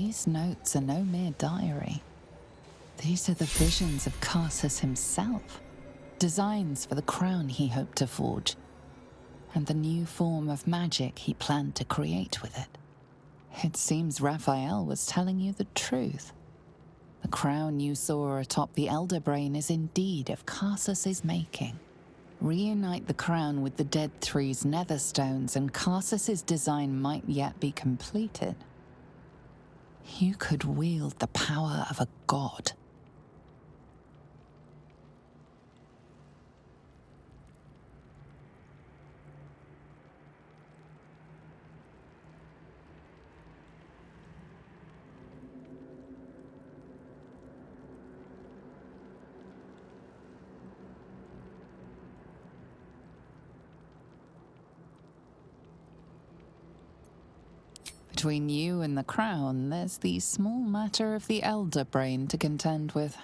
These notes are no mere diary. These are the visions of Karsus himself, designs for the crown he hoped to forge, and the new form of magic he planned to create with it. It seems Raphael was telling you the truth. The crown you saw atop the Elder Brain is indeed of Karsus's making. Reunite the crown with the Dead Three's netherstones and Karsus's design might yet be completed. You could wield the power of a god. Between you and the crown, there's the small matter of the Elder Brain to contend with.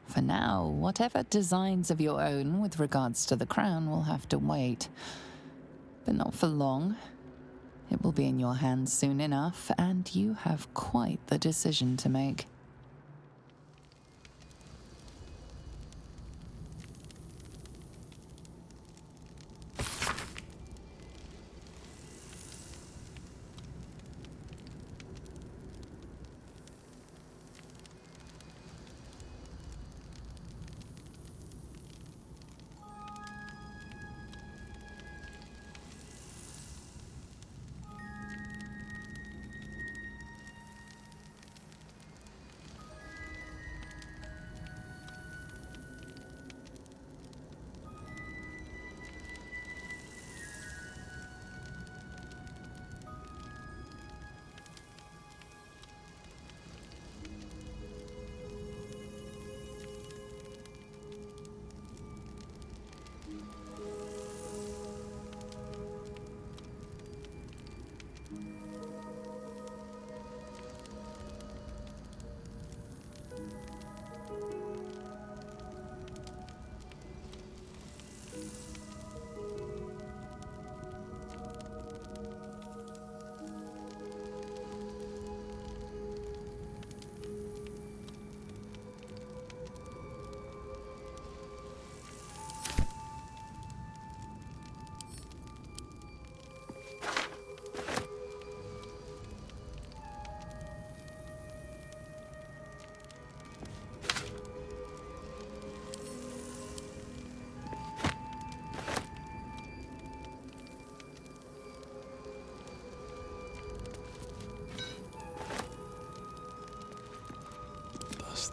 For now, whatever designs of your own with regards to the crown will have to wait. But not for long. It will be in your hands soon enough, and you have quite the decision to make.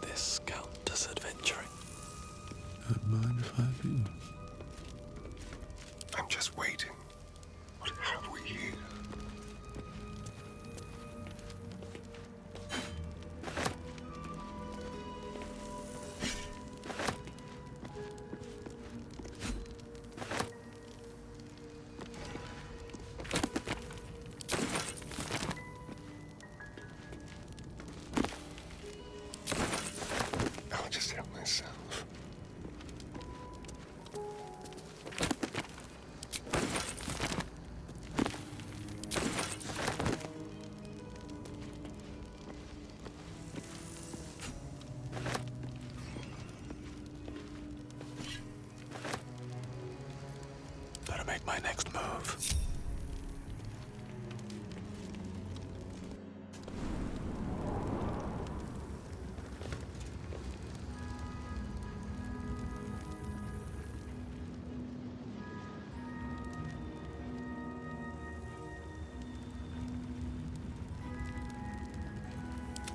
This count as adventuring? Don't mind if I do. I'm just waiting. What have we here? I'll just help myself. Better make my next move.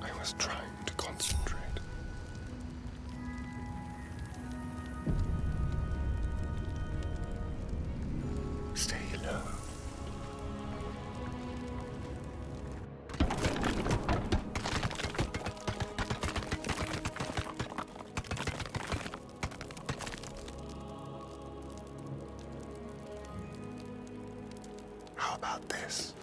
I was trying to concentrate. Stay low. How about this?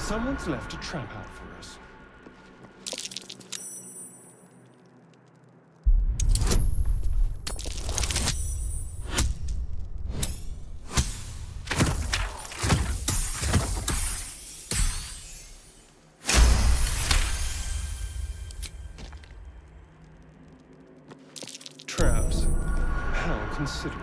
Someone's left a trap out for us. Traps. How considerate.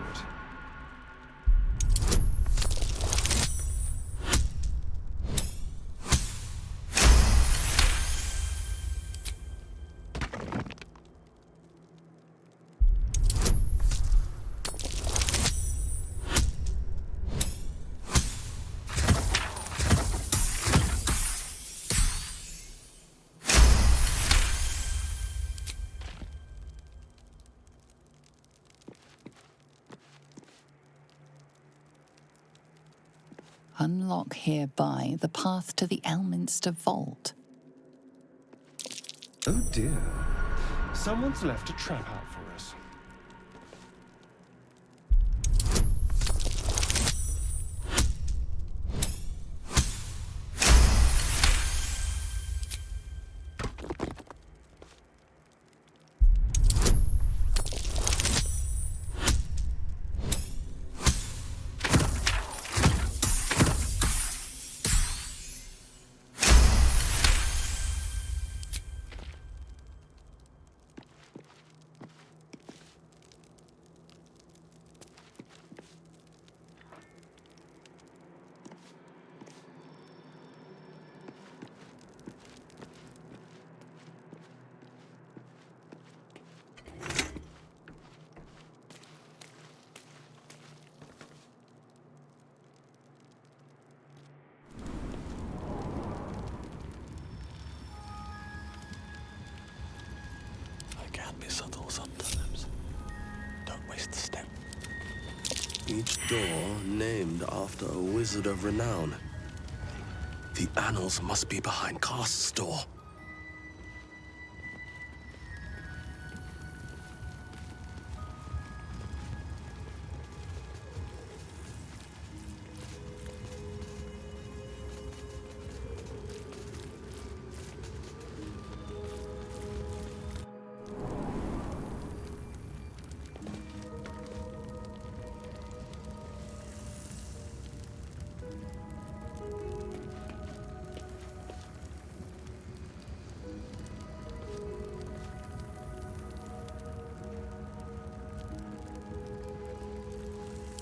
Unlock hereby the path to the Elminster Vault. Oh dear. Someone's left a trap out for us. I can be subtle sometimes. Don't waste a step. Each door named after a wizard of renown. The annals must be behind Cast's door.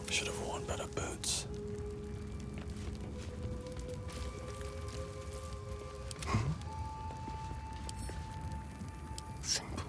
Should have worn better boots. Simple.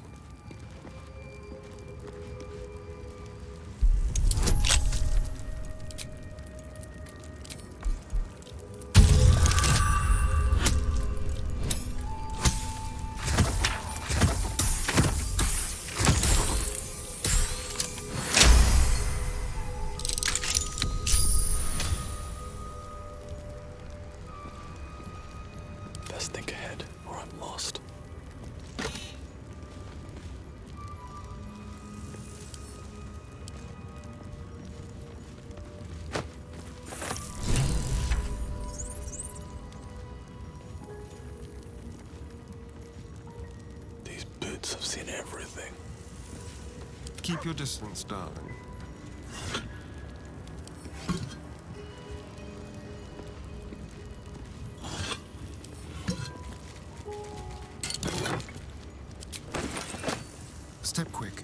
Best think ahead, or I'm lost. These boots have seen everything. Keep your distance, darling. Step quick.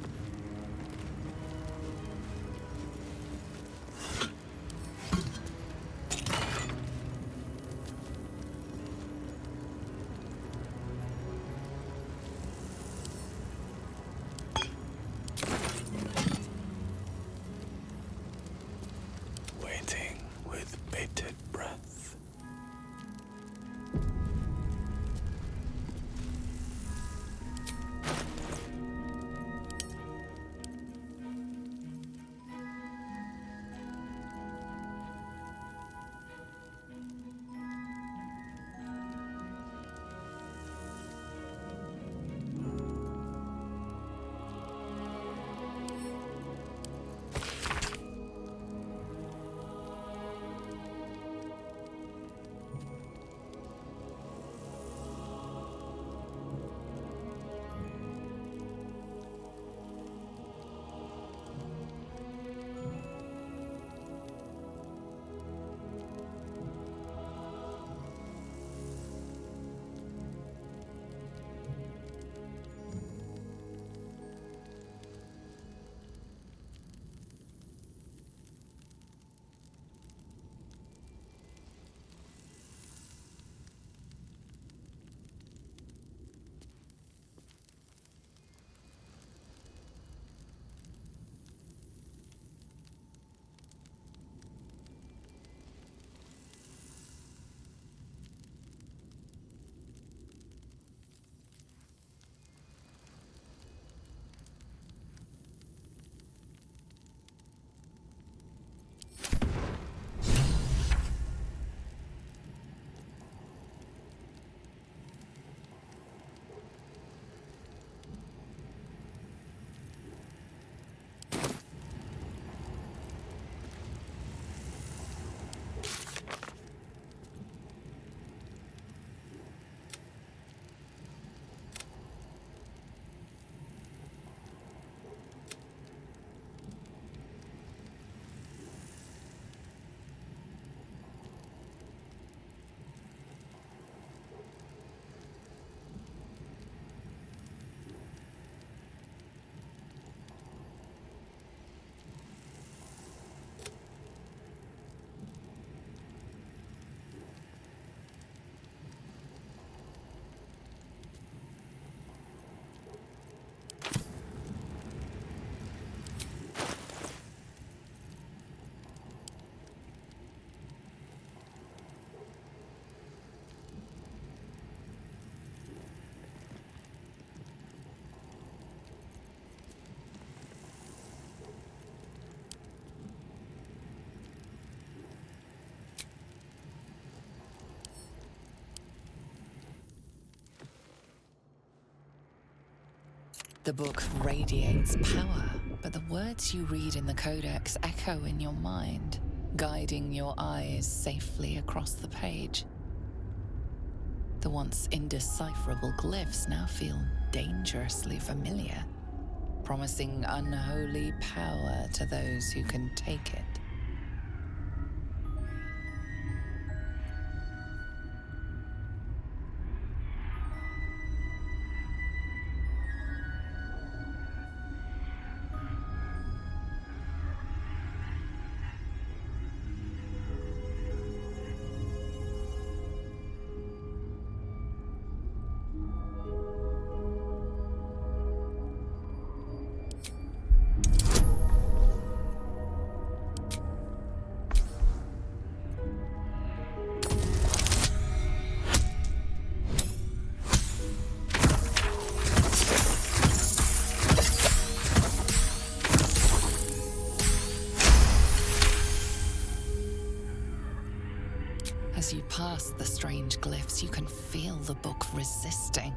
The book radiates power, but the words you read in the codex echo in your mind, guiding your eyes safely across the page. The once indecipherable glyphs now feel dangerously familiar, promising unholy power to those who can take it. As you pass the strange glyphs, you can feel the book resisting.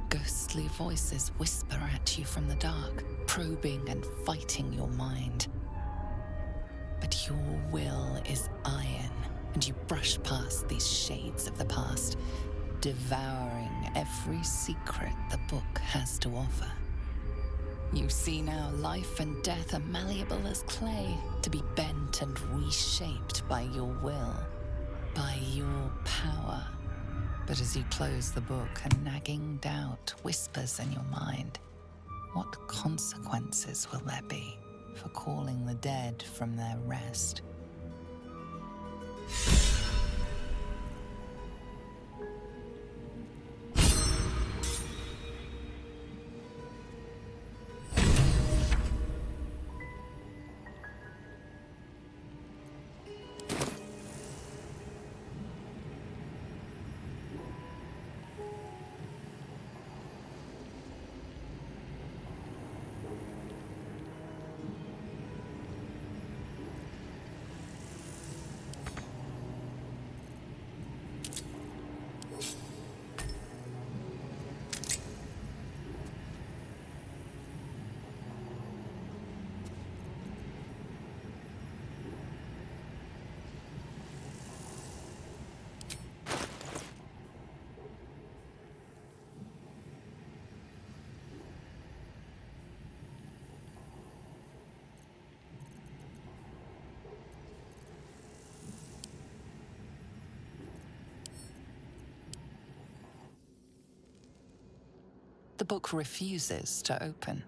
Ghostly voices whisper at you from the dark, probing and fighting your mind. But your will is iron, and you brush past these shades of the past, devouring every secret the book has to offer. You see now life and death are malleable as clay, to be bent and reshaped by your will, by your power. But as you close the book, a nagging doubt whispers in your mind. What consequences will there be for calling the dead from their rest? The book refuses to open.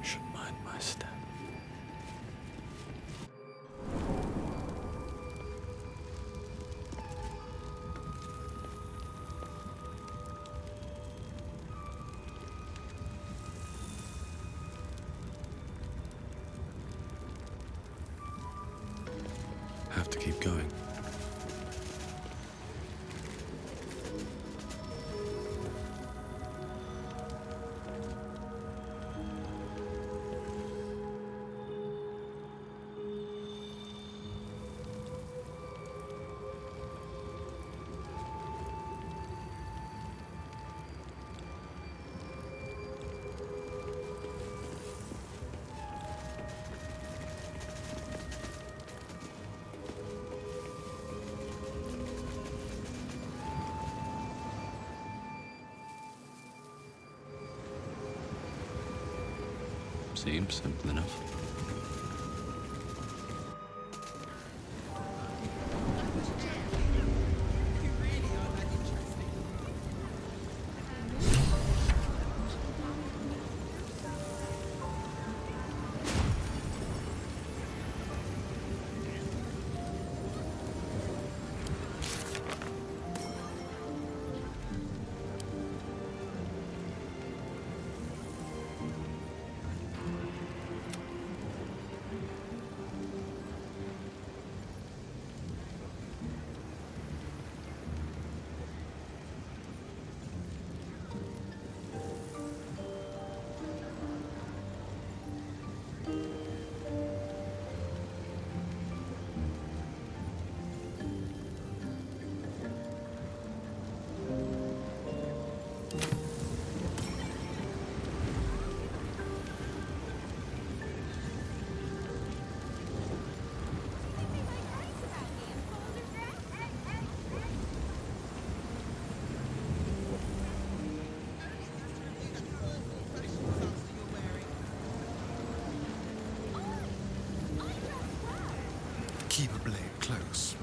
Should mind my step. Have to keep going. Seems simple enough. Keep a blade close.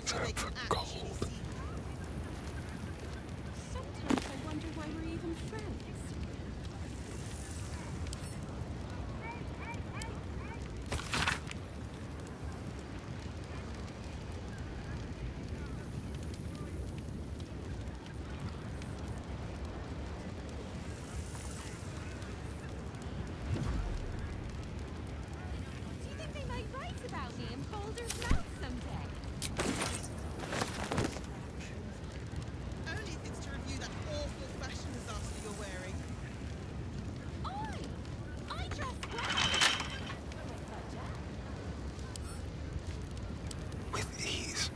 Trap for gold. Sometimes I wonder why we're even friends. Do you think they might write about me in Baldur's mouth someday? Only if it's to review that awful fashion disaster you're wearing. I dress well. With ease.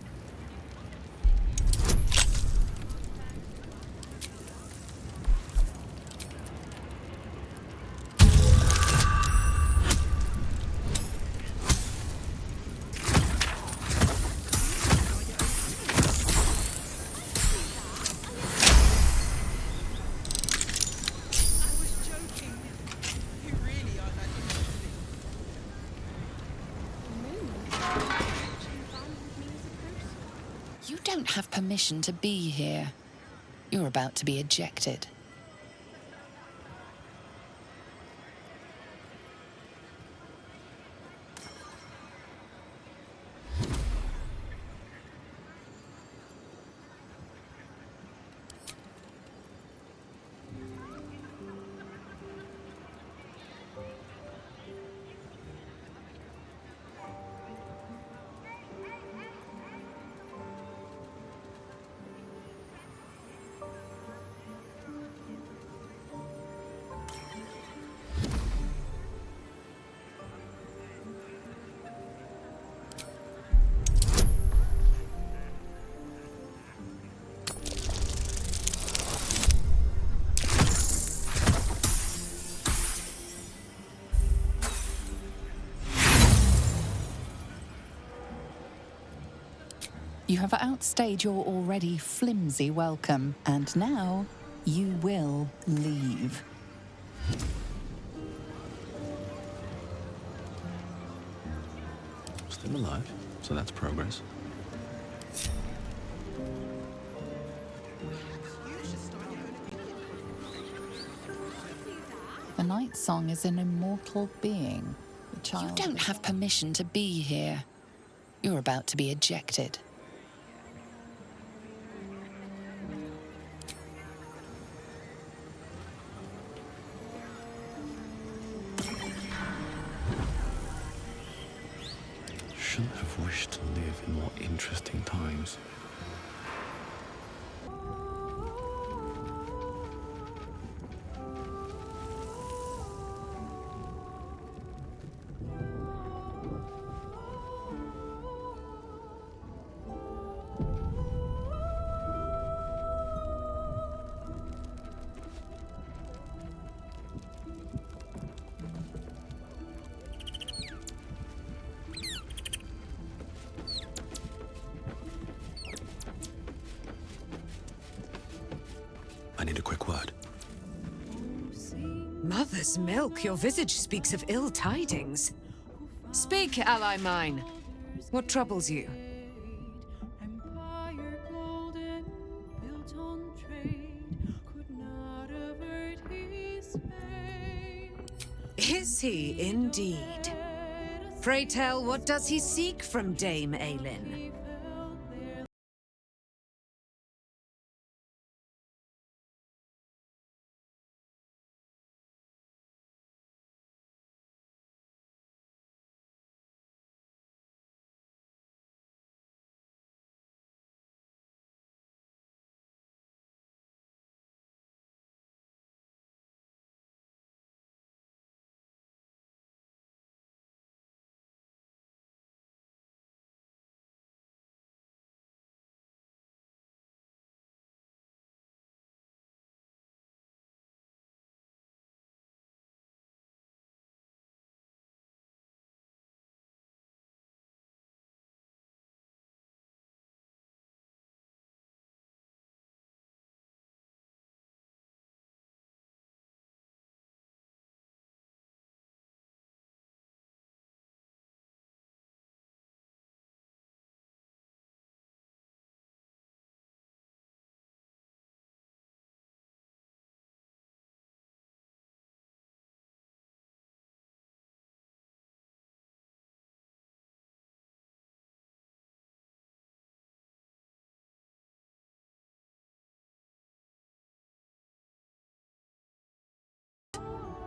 don't have permission to be here. You're about to be ejected. You have outstayed your already flimsy welcome, and now you will leave. Still alive, so that's progress. The Night Song is an immortal being. The child. You don't have permission to be here. You're about to be ejected. Shouldn't have wished to live in more interesting times. I need a quick word. Mother's milk, your visage speaks of ill tidings. Speak, ally mine. What troubles you? Empire golden, built on trade, could not avert his fate. Is he indeed? Pray tell, what does he seek from Dame Aylin?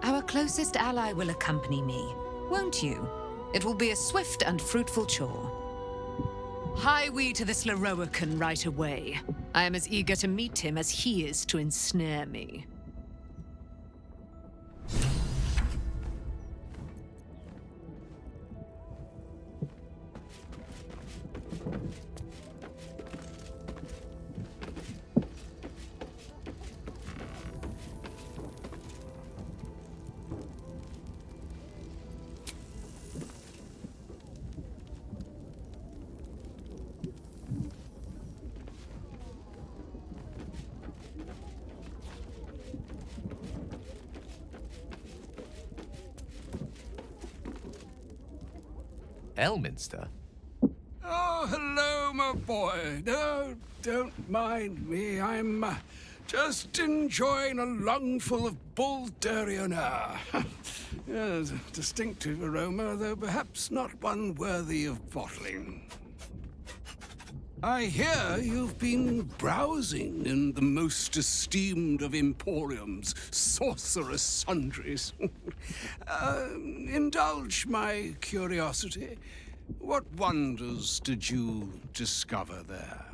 Our closest ally will accompany me, won't you? It will be a swift and fruitful chore. Hie we to this Leroican right away. I am as eager to meet him as he is to ensnare me. Elminster? Oh, hello, my boy. No, don't mind me. I'm just enjoying a lungful of Baldurian air. Yes, a distinctive aroma, though perhaps not one worthy of bottling. I hear you've been browsing in the most esteemed of emporiums, sorcerous sundries. Indulge my curiosity. What wonders did you discover there?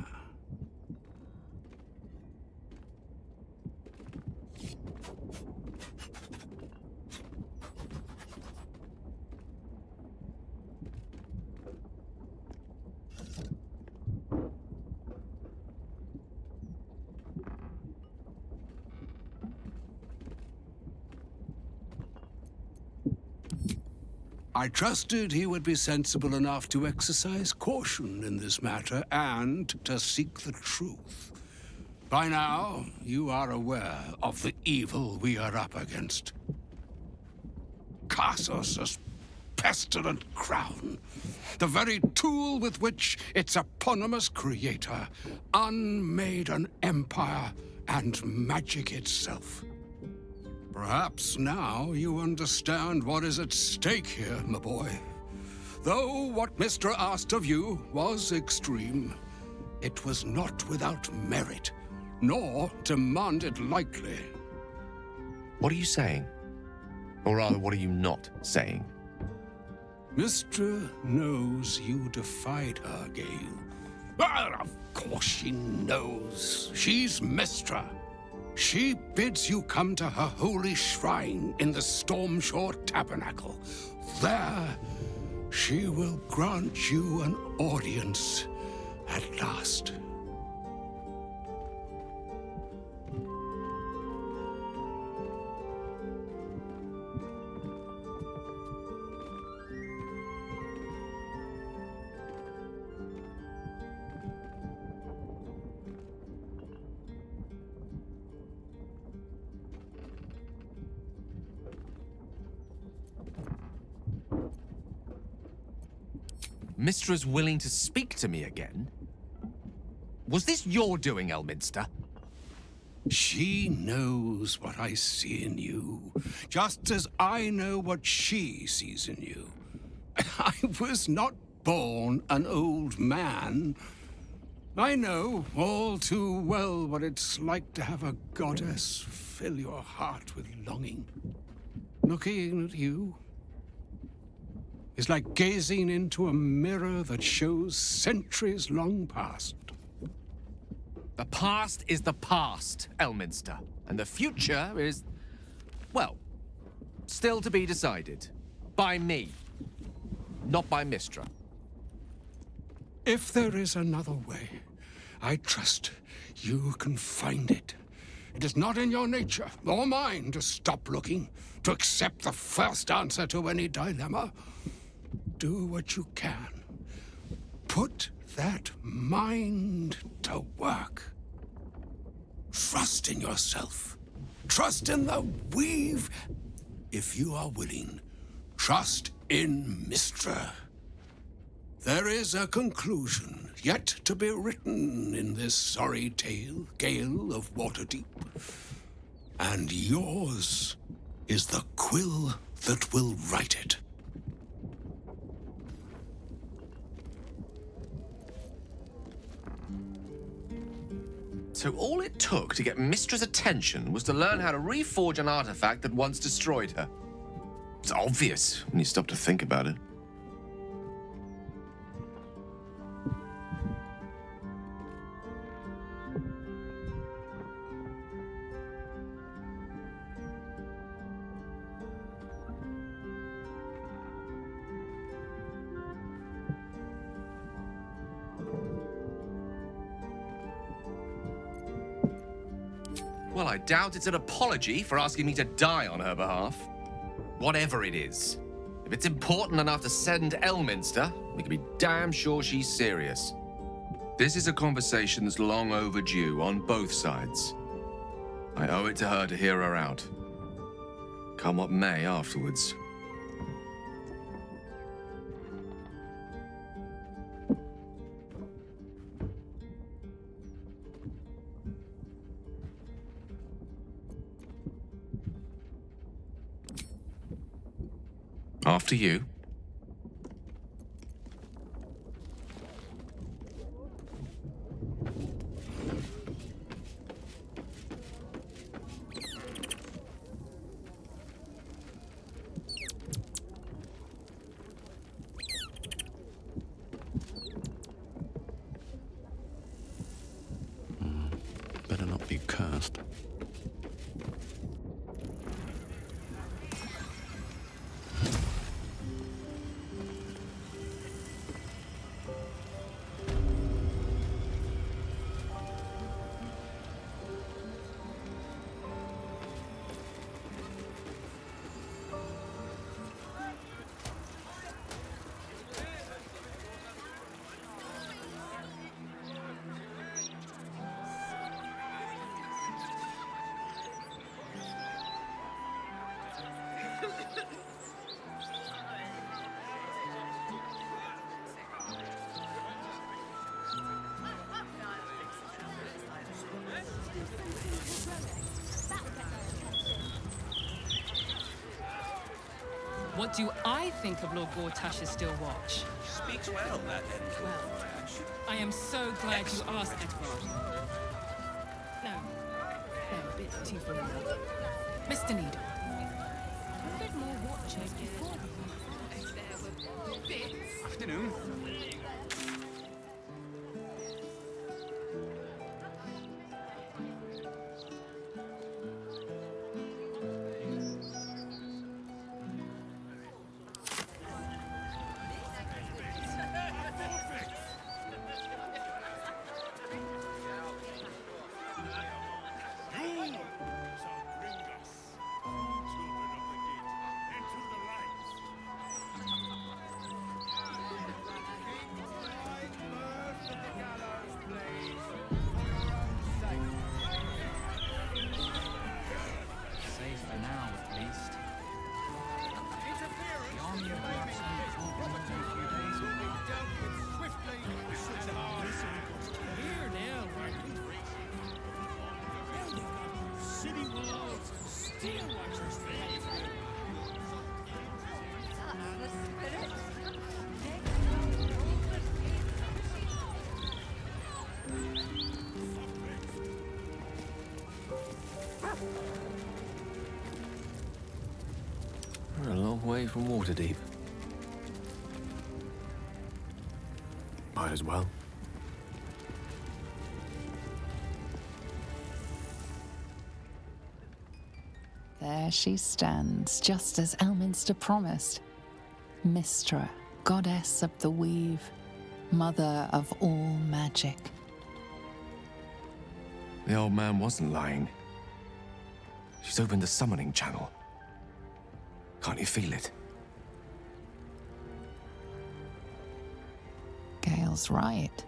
I trusted he would be sensible enough to exercise caution in this matter and to seek the truth. By now, you are aware of the evil we are up against. Cassus' pestilent crown, the very tool with which its eponymous creator unmade an empire and magic itself. Perhaps now you understand what is at stake here, my boy. Though what Mystra asked of you was extreme, it was not without merit, nor demanded lightly. What are you saying? Or rather, what are you not saying? Mystra knows you defied her, Gale. Well, of course she knows. She's Mystra. She bids you come to her holy shrine in the Stormshore Tabernacle. There, she will grant you an audience at last. Mystra's willing to speak to me again? Was this your doing, Elminster? She knows what I see in you, just as I know what she sees in you. I was not born an old man. I know all too well what it's like to have a goddess fill your heart with longing. Looking at you is like gazing into a mirror that shows centuries long past. The past is the past, Elminster. And the future is, well, still to be decided. By me. Not by Mystra. If there is another way, I trust you can find it. It is not in your nature, or mine, to stop looking, to accept the first answer to any dilemma. Do what you can. Put that mind to work. Trust in yourself. Trust in the weave. If you are willing, trust in Mystra. There is a conclusion yet to be written in this sorry tale, Gale of Waterdeep. And yours is the quill that will write it. So all it took to get Mystra's attention was to learn how to reforge an artifact that once destroyed her. It's obvious when you stop to think about it. Well, I doubt it's an apology for asking me to die on her behalf. Whatever it is. If it's important enough to send Elminster, we can be damn sure she's serious. This is a conversation that's long overdue on both sides. I owe it to her to hear her out. Come what may afterwards. After you. Better not be cursed. What do I think of Lord Gortash's still watch? Speaks well, that Edward. I am so glad you asked, Edvard. No, they're a bit too familiar. Mr. Needle. A bit more watchers before we Afternoon. We're a long way from Waterdeep. Might as well. There she stands, just as Elminster promised. Mystra, goddess of the weave, mother of all magic. The old man wasn't lying. She's opened the summoning channel. Can't you feel it? Gale's right.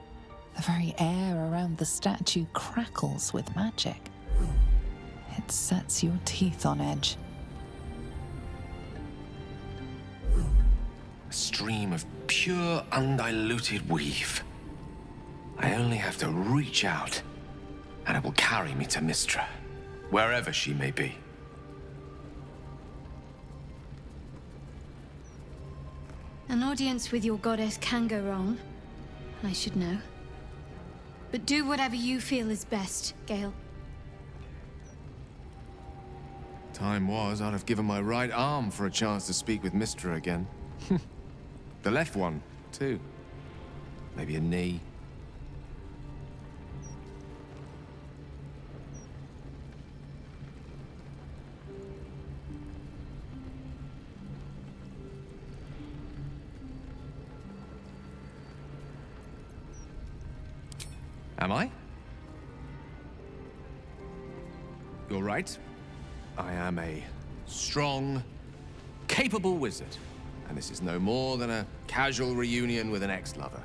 The very air around the statue crackles with magic. It sets your teeth on edge. A stream of pure, undiluted weave. I only have to reach out, and it will carry me to Mystra, wherever she may be. An audience with your goddess can go wrong. I should know. But do whatever you feel is best, Gale. Time was, I'd have given my right arm for a chance to speak with Mystra again. The left one, too. Maybe a knee. Am I? You're right. I am a strong, capable wizard. And this is no more than a casual reunion with an ex-lover.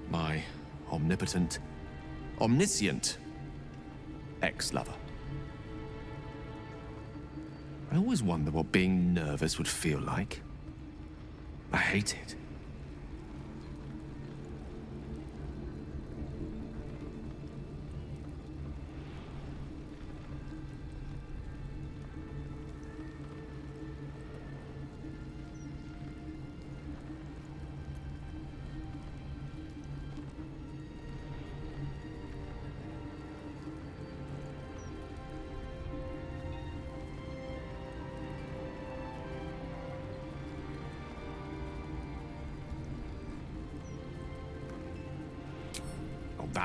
My omnipotent, omniscient ex-lover. I always wonder what being nervous would feel like. I hate it.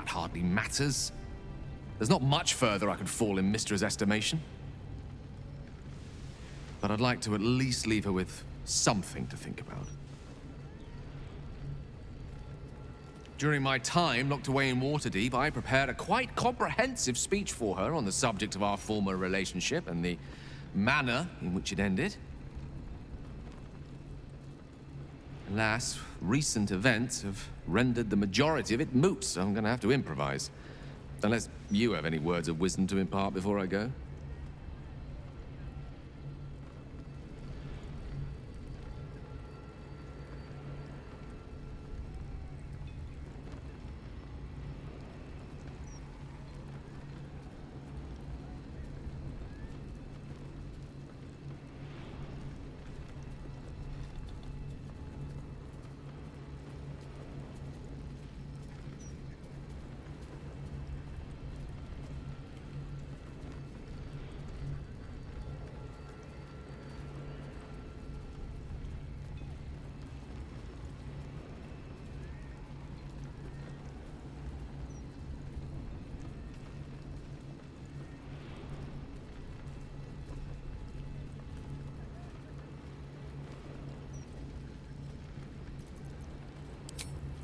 that hardly matters. There's not much further I could fall in Mystra's estimation. But I'd like to at least leave her with something to think about. During my time locked away in Waterdeep, I prepared a quite comprehensive speech for her on the subject of our former relationship and the manner in which it ended. Alas, recent events have rendered the majority of it moot, so I'm going to have to improvise. Unless you have any words of wisdom to impart before I go.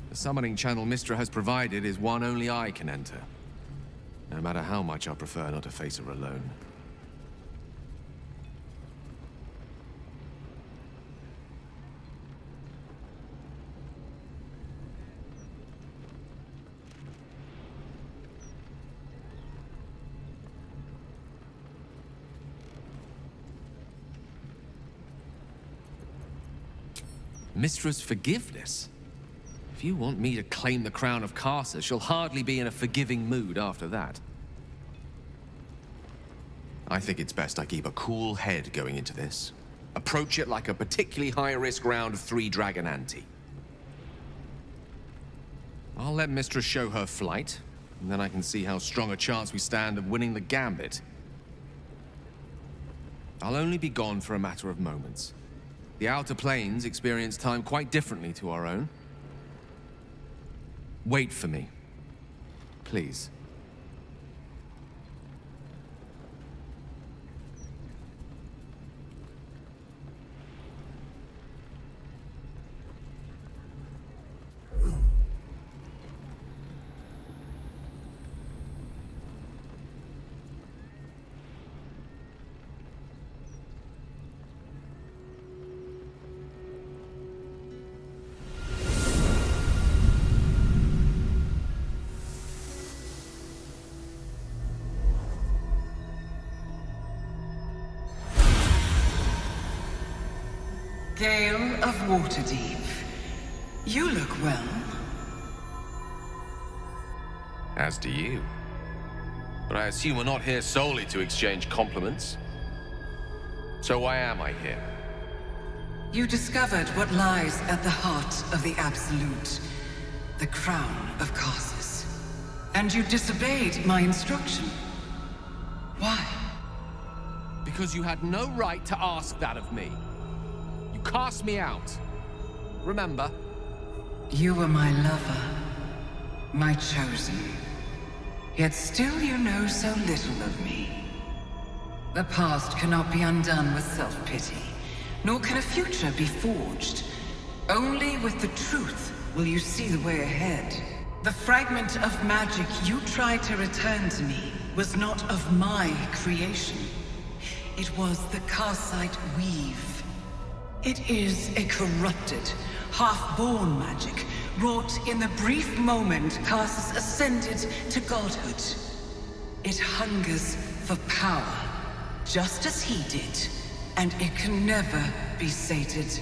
The summoning channel Mystra has provided is one only I can enter. No matter how much I prefer not to face her alone. Mystra's forgiveness? If you want me to claim the crown of Karsus, she'll hardly be in a forgiving mood after that. I think it's best I keep a cool head going into this. Approach it like a particularly high-risk round of 3 dragon ante. I'll let Mystra show her flight, and then I can see how strong a chance we stand of winning the gambit. I'll only be gone for a matter of moments. The Outer Planes experience time quite differently to our own. Wait for me, please. Gale of Waterdeep, you look well. As do you. But I assume we're not here solely to exchange compliments. So why am I here? You discovered what lies at the heart of the Absolute, the crown of Karsus. And you disobeyed my instruction. Why? Because you had no right to ask that of me. You cast me out. Remember? You were my lover, my chosen. Yet still you know so little of me. The past cannot be undone with self-pity, nor can a future be forged. Only with the truth will you see the way ahead. The fragment of magic you tried to return to me was not of my creation. It was the Karsite Weave. It is a corrupted, half-born magic, wrought in the brief moment Karsus ascended to godhood. It hungers for power, just as he did, and it can never be sated.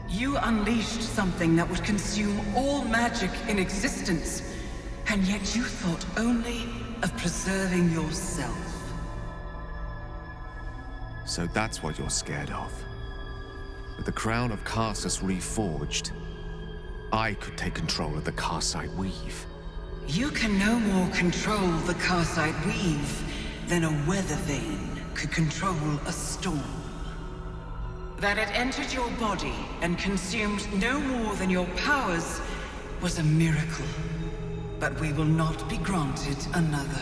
You unleashed something that would consume all magic in existence, and yet you thought only of preserving yourself. So that's what you're scared of. With the crown of Karsus reforged, I could take control of the Karsite Weave. You can no more control the Karsite Weave than a weather vane could control a storm. That it entered your body and consumed no more than your powers was a miracle. but we will not be granted another.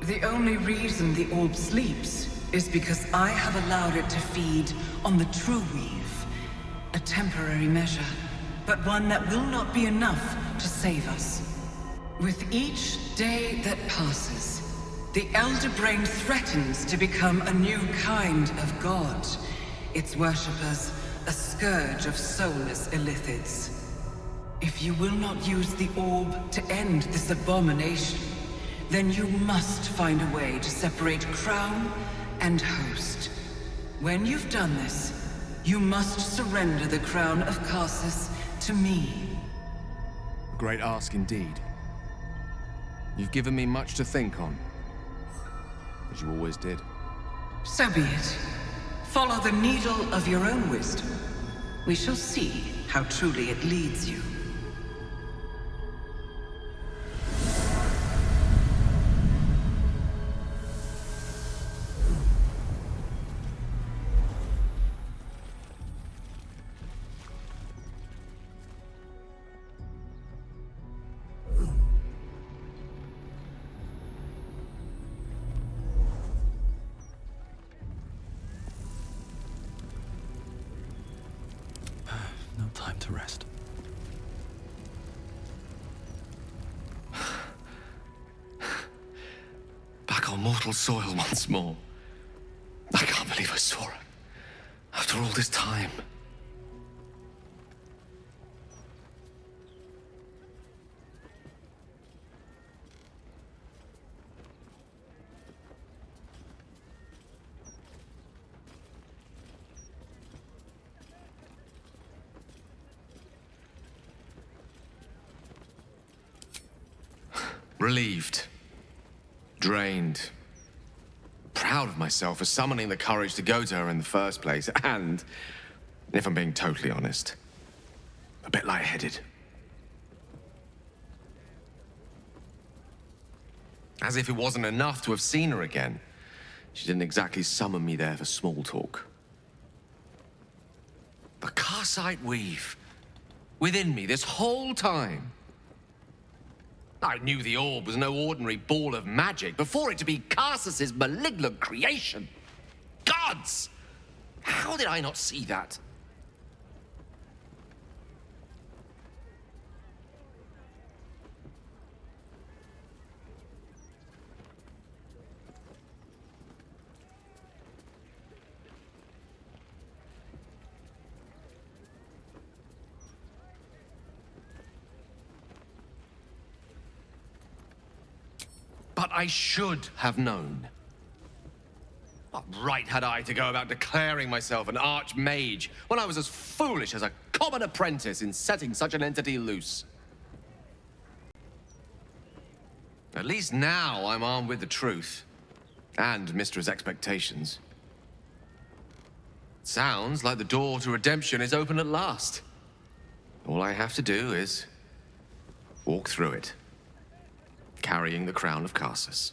The only reason the orb sleeps is because I have allowed it to feed on the true weave. A temporary measure, but one that will not be enough to save us. With each day that passes, the Elder Brain threatens to become a new kind of god. Its worshippers, a scourge of soulless illithids. If you will not use the orb to end this abomination, then you must find a way to separate crown and host. When you've done this, you must surrender the crown of Karsus to me. A great ask indeed. You've given me much to think on, as you always did. So be it. Follow the needle of your own wisdom. We shall see how truly it leads you. No time to rest. Back on mortal soil once more. I can't believe I saw her. After all this time. Relieved. Drained. Proud of myself for summoning the courage to go to her in the first place, and, if I'm being totally honest, a bit lightheaded. As if it wasn't enough to have seen her again. She didn't exactly summon me there for small talk. The Karsite weave. Within me this whole time. I knew the orb was no ordinary ball of magic before it to be Karsus's malignant creation. Gods! How did I not see that? But I should have known. What right had I to go about declaring myself an archmage when I was as foolish as a common apprentice in setting such an entity loose? At least now I'm armed with the truth, and Mystra's expectations. Sounds like the door to redemption is open at last. All I have to do is walk through it, carrying the crown of Karsus.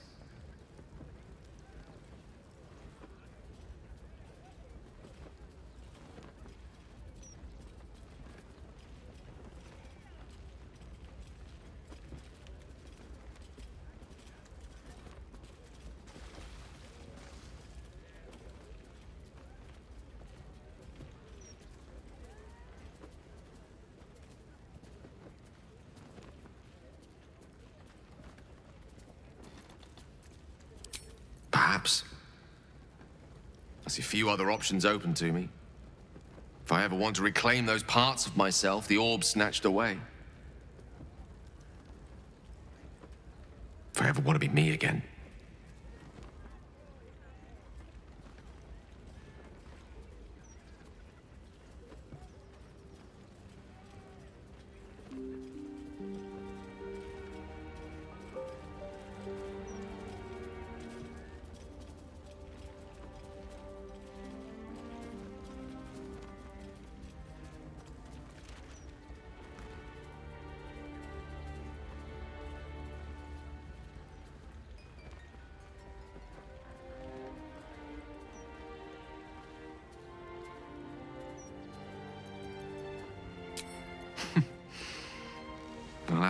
Perhaps. I see few other options open to me. If I ever want to reclaim those parts of myself the orb snatched away. If I ever want to be me again.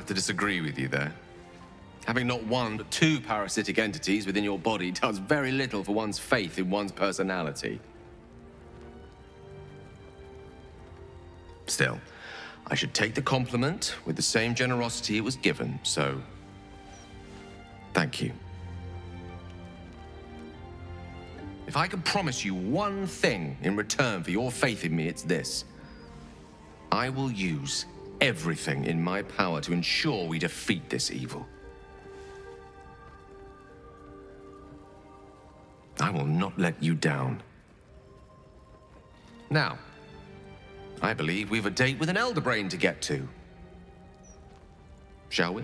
have to disagree with you there. Having not one but two parasitic entities within your body does very little for one's faith in one's personality. Still, I should take the compliment with the same generosity it was given, so thank you. If I can promise you one thing in return for your faith in me, it's this. I will use everything in my power to ensure we defeat this evil. I will not let you down. Now, I believe we've a date with an Elder Brain to get to. Shall we?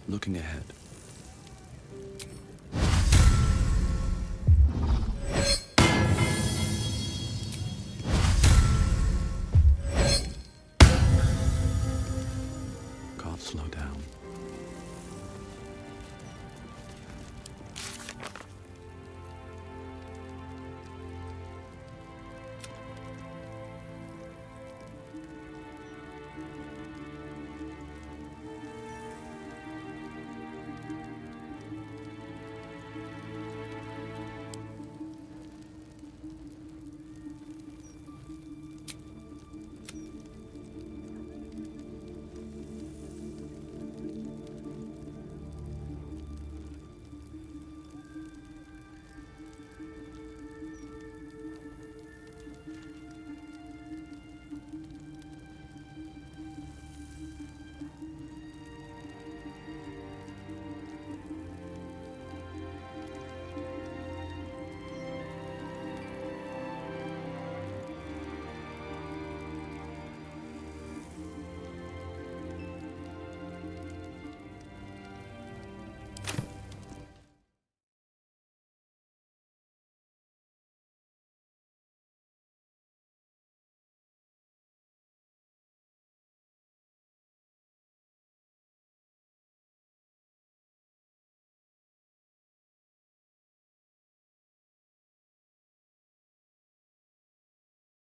Looking ahead,